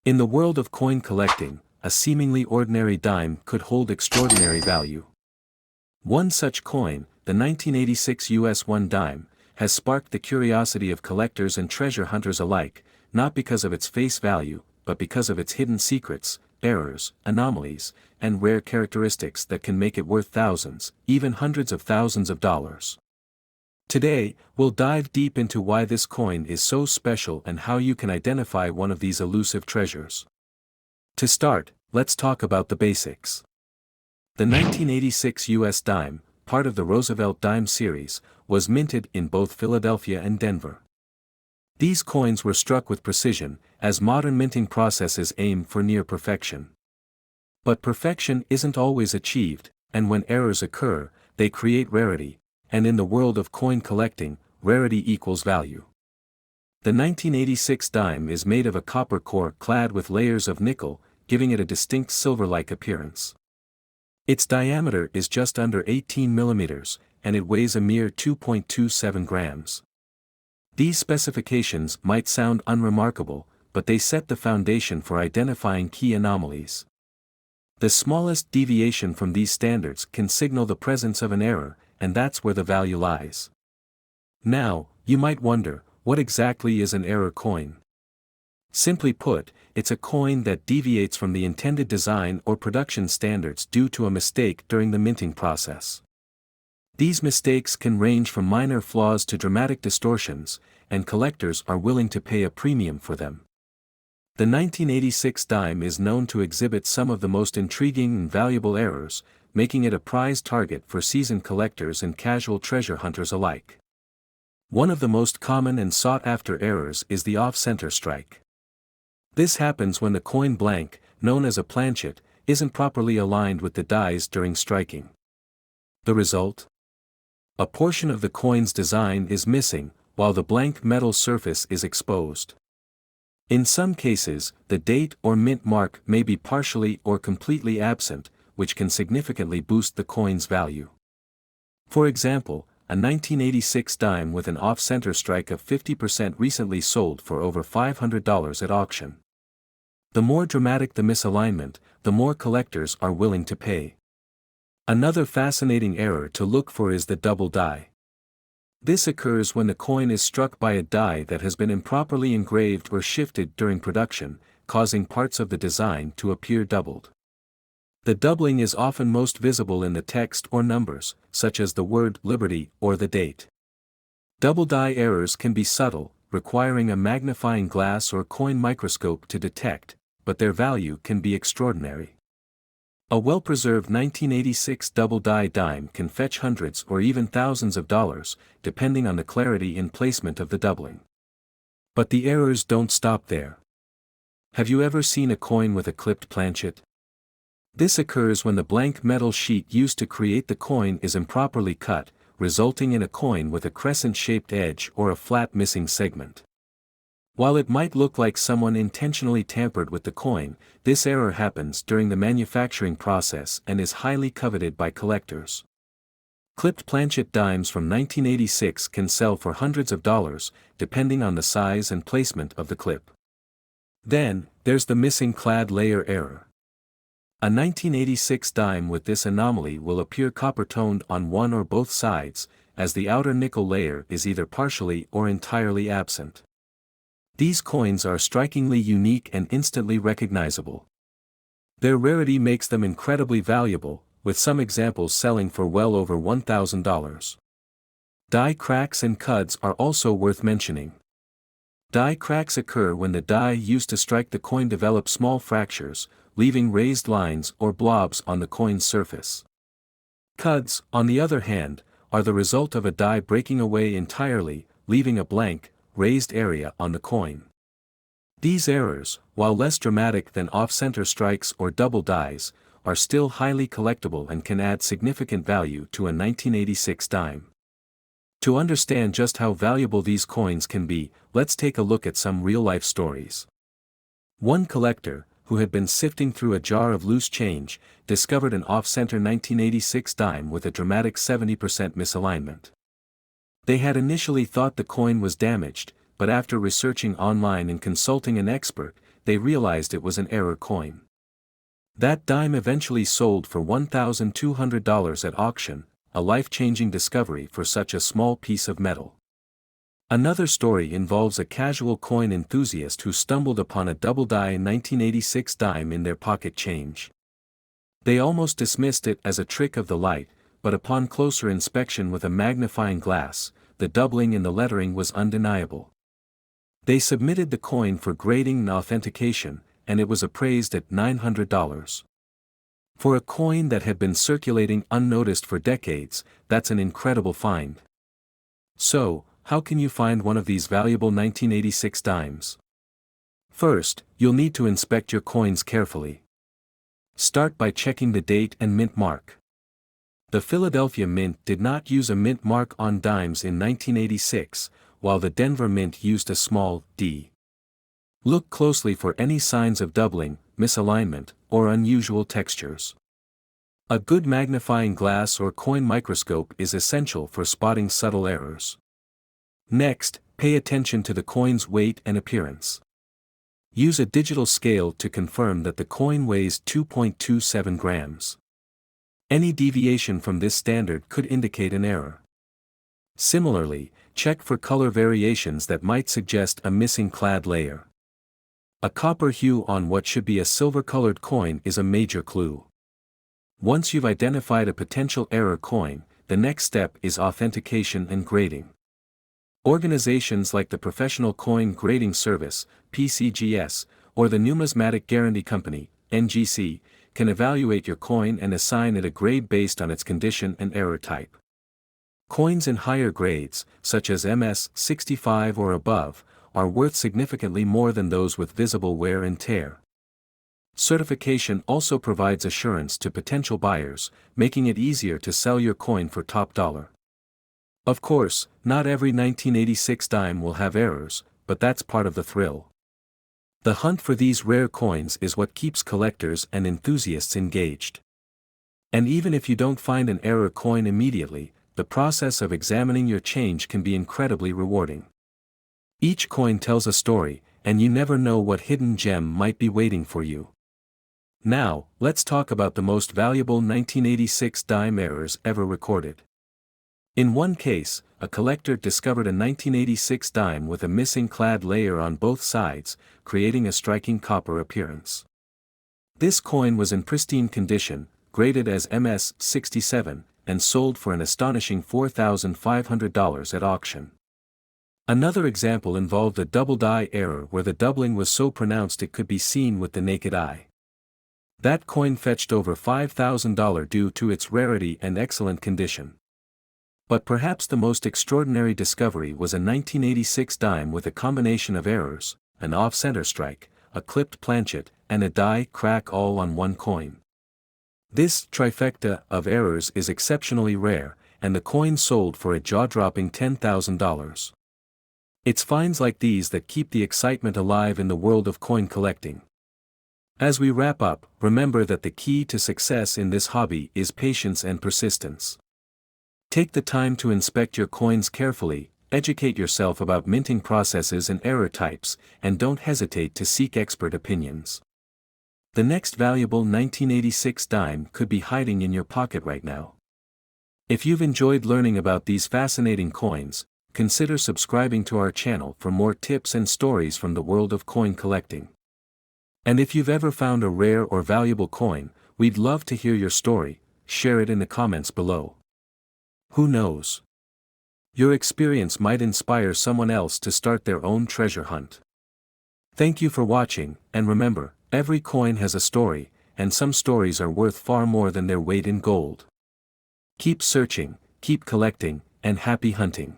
In the world of coin collecting, a seemingly ordinary dime could hold extraordinary value. One such coin, the 1986 US 1 dime, has sparked the curiosity of collectors and treasure hunters alike, not because of its face value, but because of its hidden secrets, errors, anomalies, and rare characteristics that can make it worth thousands, even hundreds of thousands of dollars. Today, we'll dive deep into why this coin is so special and how you can identify one of these elusive treasures. To start, let's talk about the basics. The 1986 US dime, part of the Roosevelt dime series, was minted in both Philadelphia and Denver. These coins were struck with precision, as modern minting processes aim for near perfection. But perfection isn't always achieved, and when errors occur, they create rarity, and in the world of coin collecting, rarity equals value. The 1986 dime is made of a copper core clad with layers of nickel, giving it a distinct silver-like appearance. Its diameter is just under 18 millimeters, and it weighs a mere 2.27 grams. These specifications might sound unremarkable, but they set the foundation for identifying key anomalies. The smallest deviation from these standards can signal the presence of an error, and that's where the value lies. Now, you might wonder, what exactly is an error coin? Simply put, it's a coin that deviates from the intended design or production standards due to a mistake during the minting process. These mistakes can range from minor flaws to dramatic distortions, and collectors are willing to pay a premium for them. The 1986 dime is known to exhibit some of the most intriguing and valuable errors, making it a prized target for seasoned collectors and casual treasure hunters alike. One of the most common and sought-after errors is the off-center strike. This happens when the coin blank, known as a planchet, isn't properly aligned with the dies during striking. The result? A portion of the coin's design is missing, while the blank metal surface is exposed. In some cases, the date or mint mark may be partially or completely absent, which can significantly boost the coin's value. For example, a 1986 dime with an off-center strike of 50% recently sold for over $500 at auction. The more dramatic the misalignment, the more collectors are willing to pay. Another fascinating error to look for is the double die. This occurs when the coin is struck by a die that has been improperly engraved or shifted during production, causing parts of the design to appear doubled. The doubling is often most visible in the text or numbers, such as the word Liberty or the date. Double die errors can be subtle, requiring a magnifying glass or coin microscope to detect, but their value can be extraordinary. A well-preserved 1986 double die dime can fetch hundreds or even thousands of dollars, depending on the clarity and placement of the doubling. But the errors don't stop there. Have you ever seen a coin with a clipped planchet? This occurs when the blank metal sheet used to create the coin is improperly cut, resulting in a coin with a crescent-shaped edge or a flat missing segment. While it might look like someone intentionally tampered with the coin, this error happens during the manufacturing process and is highly coveted by collectors. Clipped planchet dimes from 1986 can sell for hundreds of dollars, depending on the size and placement of the clip. Then, there's the missing clad layer error. A 1986 dime with this anomaly will appear copper-toned on one or both sides, as the outer nickel layer is either partially or entirely absent. These coins are strikingly unique and instantly recognizable. Their rarity makes them incredibly valuable, with some examples selling for well over $1,000. Die cracks and cuds are also worth mentioning. Die cracks occur when the die used to strike the coin develops small fractures, leaving raised lines or blobs on the coin's surface. Cuds, on the other hand, are the result of a die breaking away entirely, leaving a blank, raised area on the coin. These errors, while less dramatic than off-center strikes or double dies, are still highly collectible and can add significant value to a 1986 dime. To understand just how valuable these coins can be, let's take a look at some real-life stories. One collector, who had been sifting through a jar of loose change, discovered an off-center 1986 dime with a dramatic 70% misalignment. They had initially thought the coin was damaged, but after researching online and consulting an expert, they realized it was an error coin. That dime eventually sold for $1,200 at auction, a life-changing discovery for such a small piece of metal. Another story involves a casual coin enthusiast who stumbled upon a double-die 1986 dime in their pocket change. They almost dismissed it as a trick of the light, but upon closer inspection with a magnifying glass, the doubling in the lettering was undeniable. They submitted the coin for grading and authentication, and it was appraised at $900. For a coin that had been circulating unnoticed for decades, that's an incredible find. So, how can you find one of these valuable 1986 dimes? First, you'll need to inspect your coins carefully. Start by checking the date and mint mark. The Philadelphia Mint did not use a mint mark on dimes in 1986, while the Denver Mint used a small D. Look closely for any signs of doubling, misalignment, or unusual textures. A good magnifying glass or coin microscope is essential for spotting subtle errors. Next, pay attention to the coin's weight and appearance. Use a digital scale to confirm that the coin weighs 2.27 grams. Any deviation from this standard could indicate an error. Similarly, check for color variations that might suggest a missing clad layer. A copper hue on what should be a silver-colored coin is a major clue. Once you've identified a potential error coin, the next step is authentication and grading. Organizations like the Professional Coin Grading Service, PCGS, or the Numismatic Guarantee Company, NGC, can evaluate your coin and assign it a grade based on its condition and error type. Coins in higher grades, such as MS 65 or above, are worth significantly more than those with visible wear and tear. Certification also provides assurance to potential buyers, making it easier to sell your coin for top dollar. Of course, not every 1986 dime will have errors, but that's part of the thrill. The hunt for these rare coins is what keeps collectors and enthusiasts engaged. And even if you don't find an error coin immediately, the process of examining your change can be incredibly rewarding. Each coin tells a story, and you never know what hidden gem might be waiting for you. Now, let's talk about the most valuable 1986 dime errors ever recorded. In one case, a collector discovered a 1986 dime with a missing clad layer on both sides, creating a striking copper appearance. This coin was in pristine condition, graded as MS 67, and sold for an astonishing $4,500 at auction. Another example involved a double die error where the doubling was so pronounced it could be seen with the naked eye. That coin fetched over $5,000 due to its rarity and excellent condition. But perhaps the most extraordinary discovery was a 1986 dime with a combination of errors, an off-center strike, a clipped planchet, and a die crack all on one coin. This trifecta of errors is exceptionally rare, and the coin sold for a jaw-dropping $10,000. It's finds like these that keep the excitement alive in the world of coin collecting. As we wrap up, remember that the key to success in this hobby is patience and persistence. Take the time to inspect your coins carefully, educate yourself about minting processes and error types, and don't hesitate to seek expert opinions. The next valuable 1986 dime could be hiding in your pocket right now. If you've enjoyed learning about these fascinating coins, consider subscribing to our channel for more tips and stories from the world of coin collecting. And if you've ever found a rare or valuable coin, we'd love to hear your story. Share it in the comments below. Who knows? Your experience might inspire someone else to start their own treasure hunt. Thank you for watching, and remember, every coin has a story, and some stories are worth far more than their weight in gold. Keep searching, keep collecting, and happy hunting.